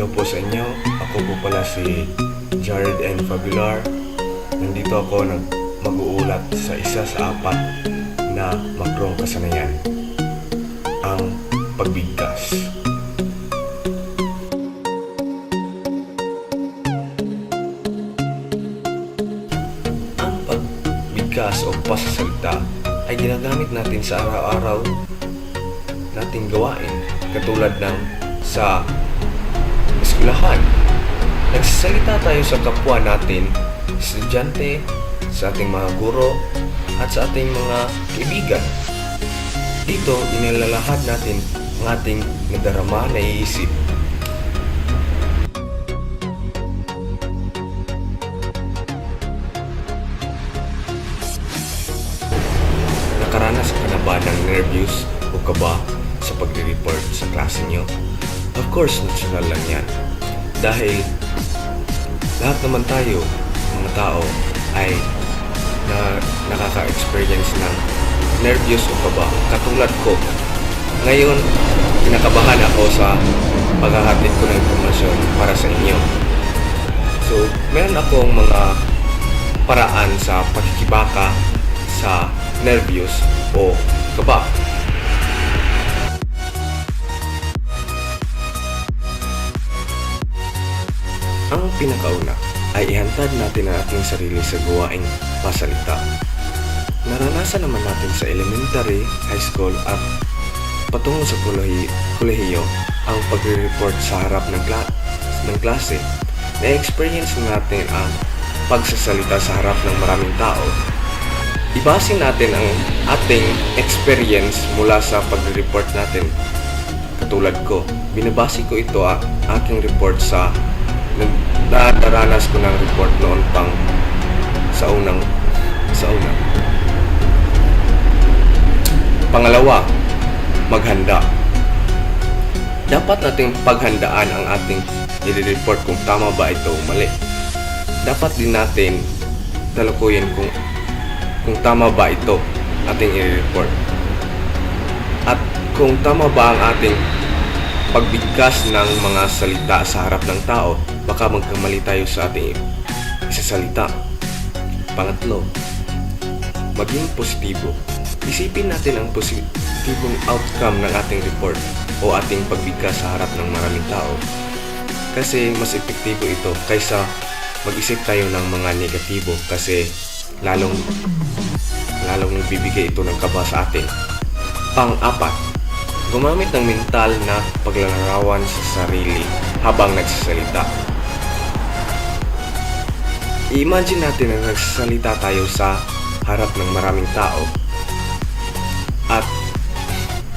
Hello po sa inyo. Ako po pala si Jared N. Fabular. Nandito ako mag-uulat sa isa sa apat na makrong kasanayan, ang pagbigkas. Ang pagbigkas o pasasalita ay ginagamit natin sa araw-araw nating gawain, katulad ng sa eskwelahan. Nagsasalita tayo sa kapwa natin, estudyante, sa ating mga guro, at sa ating mga kaibigan. Dito, inilalahad natin ang ating nadarama na iisip. Nakaranas ka na ba ng nervyos o kaba sa pagre-report sa klase nyo? Of course, natural lang yan. Dahil lahat naman tayo, mga tao, ay nakaka-experience ng nervyos o kaba. Katulad ko, ngayon, kinakabahan ako sa paghahatid ko ng informasyon para sa inyo. So, meron akong mga paraan sa pagkikibaka sa nervyos o kaba. Ang pinakauna ay ihantad natin ang ating sarili sa gawaing pasalita. Naranasan naman natin sa elementary, high school at patungo sa kolehiyo ang pagre-report sa harap ng klase. Na-experience natin ang pagsasalita sa harap ng maraming tao. Ibase natin ang ating experience mula sa pagre-report natin. Katulad ko, binabase ko ito aking report sa nadaranas ko ng report noon pang sa una. Pangalawa, maghanda. Dapat nating paghandaan ang ating i-report kung tama ba ito o mali. Dapat din natin talukuyin kung tama ba ito ating i-report. At kung tama ba ang ating pagbigkas ng mga salita sa harap ng tao, baka magkamali tayo sa ating isasalita. Pangatlo, maging positibo. Isipin natin ang positibong outcome ng ating report o ating pagbigkas sa harap ng maraming tao. Kasi mas epektibo ito kaysa mag-isip tayo ng mga negatibo, kasi lalong bibigay ito ng kaba sa atin. Pang-apat, gumamit ng mental na paglalarawan sa sarili habang nagsasalita. I-imagine natin na nagsasalita tayo sa harap ng maraming tao. At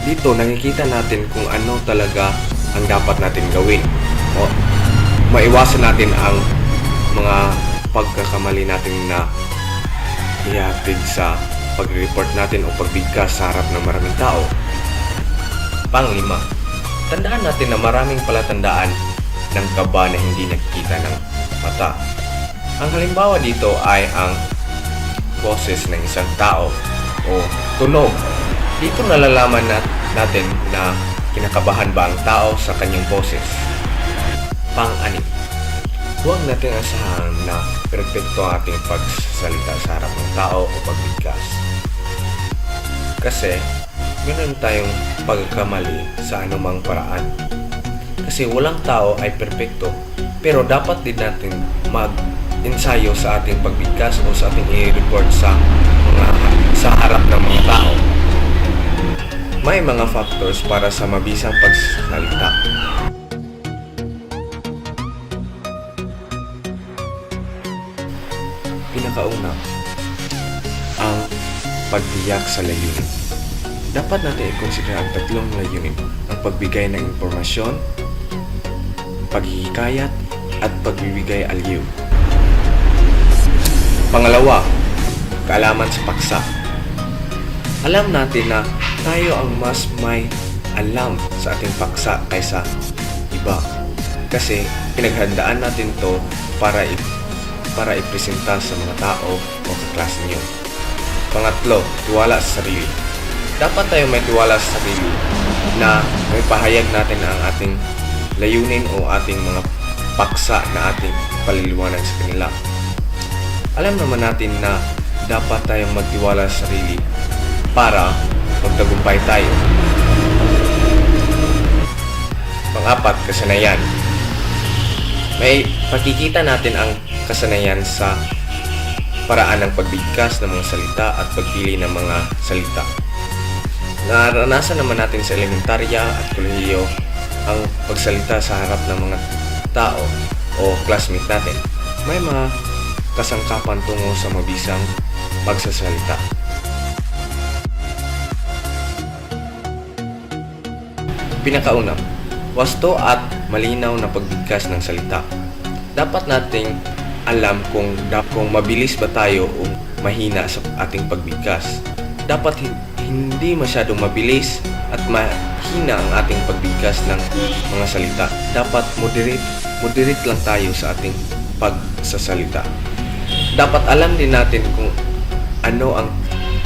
dito nakikita natin kung ano talaga ang dapat natin gawin. O maiwasan natin ang mga pagkakamali natin na ihatid sa pag-report natin o pagbigkas sa harap ng maraming tao. Panglima, tandaan natin na maraming palatandaan ng kaba na hindi nakikita ng mata. Ang halimbawa dito ay ang boses ng isang tao o tunog. Dito nalalaman natin na kinakabahan ba ang tao sa kanyang boses. Pang-anim, huwag natin asahan na perpekto ang ating pagsasalita sa harap ng tao o pagbigkas. Kasi meron tayong pagkakamali sa anumang paraan. Kasi walang tao ay perpekto, pero dapat din natin mag-ensayo sa ating pagbigkas o sa ating i-report sa harap ng mga tao. May mga factors para sa mabisang pagsasalita. Pinakauna, ang pagbiyak sa layunin. Dapat natin i-consider ang tatlong layunin: ang pagbigay ng impormasyon, paghihikayat, at pagbibigay aliw. Pangalawa, kaalaman sa paksa. Alam natin na tayo ang mas may alam sa ating paksa kaysa iba. Kasi pinaghandaan natin to para ipresenta sa mga tao o kaklase nyo. Pangatlo, tiwala sa sarili. Dapat tayo may tiwala sa sarili na may pahayag natin ang ating layunin o ating mga paksa na ating paliliwanag sa kanila. Alam naman natin na dapat tayong magtiwala sa sarili para magtagumpay tayo. Pang-apat, kasanayan. May pakikita natin ang kasanayan sa paraan ng pagbigkas ng mga salita at pagpili ng mga salita. Naranasan naman natin sa elementarya at kolehiyo ang pagsalita sa harap ng mga tao o classmate natin. May mga kasangkapan tungo sa mabisang pagsasalita. Pinakauna, wasto at malinaw na pagbigkas ng salita. Dapat nating alam kung mabilis ba tayo o mahina sa ating pagbigkas. Dapat hindi masyadong mabilis at mahina ang ating pagbigkas ng mga salita. Dapat moderate lang tayo sa ating pagsasalita. Dapat alam din natin kung ano ang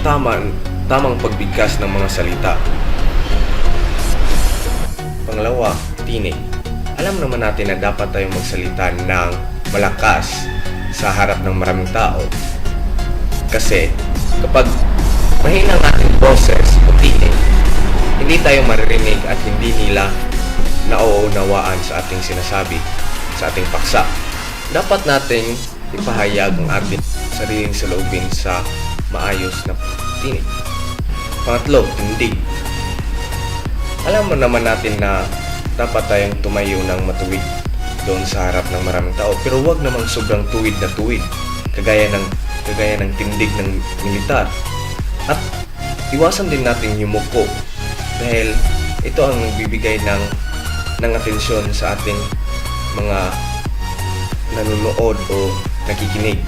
tamang pagbigkas ng mga salita. Pangalawa, tinig. Alam naman natin na dapat tayong magsalita ng malakas sa harap ng maraming tao. Kasi kapag mahina ang ating boses o tinig, hindi tayo maririnig at hindi nila nauunawaan sa ating sinasabi, sa ating paksa. Dapat nating ipahayag ang ating sariling saloobin sa maayos na tinig. Pangatlo, tindig. Alam mo naman natin na dapat tayong tumayo ng matuwid doon sa harap ng maraming tao, pero huwag namang sobrang tuwid na tuwid, kagaya ng tindig ng militar. At iwasan din natin yumuko dahil ito ang bibigay ng atensyon sa ating mga nanonood o nakikinig.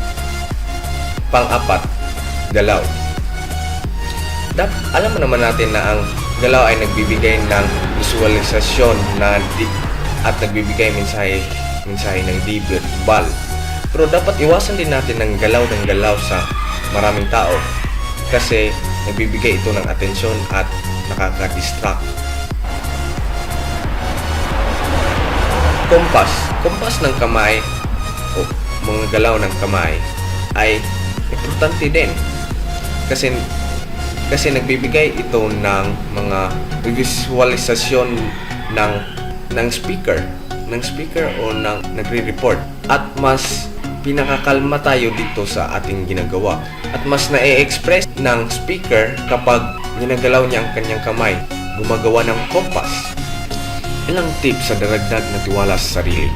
Pang-apat, galaw. Alam mo naman natin na ang galaw ay nagbibigay ng visualisasyon at nagbibigay mensahe ng di verbal. Pero dapat iwasan din natin ng galaw sa maraming tao kasi nagbibigay ito ng atensyon at nakaka-distract. Kompas ng kamay o mga galaw ng kamay ay importante din kasi nagbibigay ito ng mga visualisasyon ng speaker o ng nagre-report at mas pinakakalma tayo dito sa ating ginagawa at mas na-express ng speaker kapag ginagalaw niya ang kanyang kamay, gumagawa ng kompas. Ilang tips sa daragdag na tiwala sa sarili.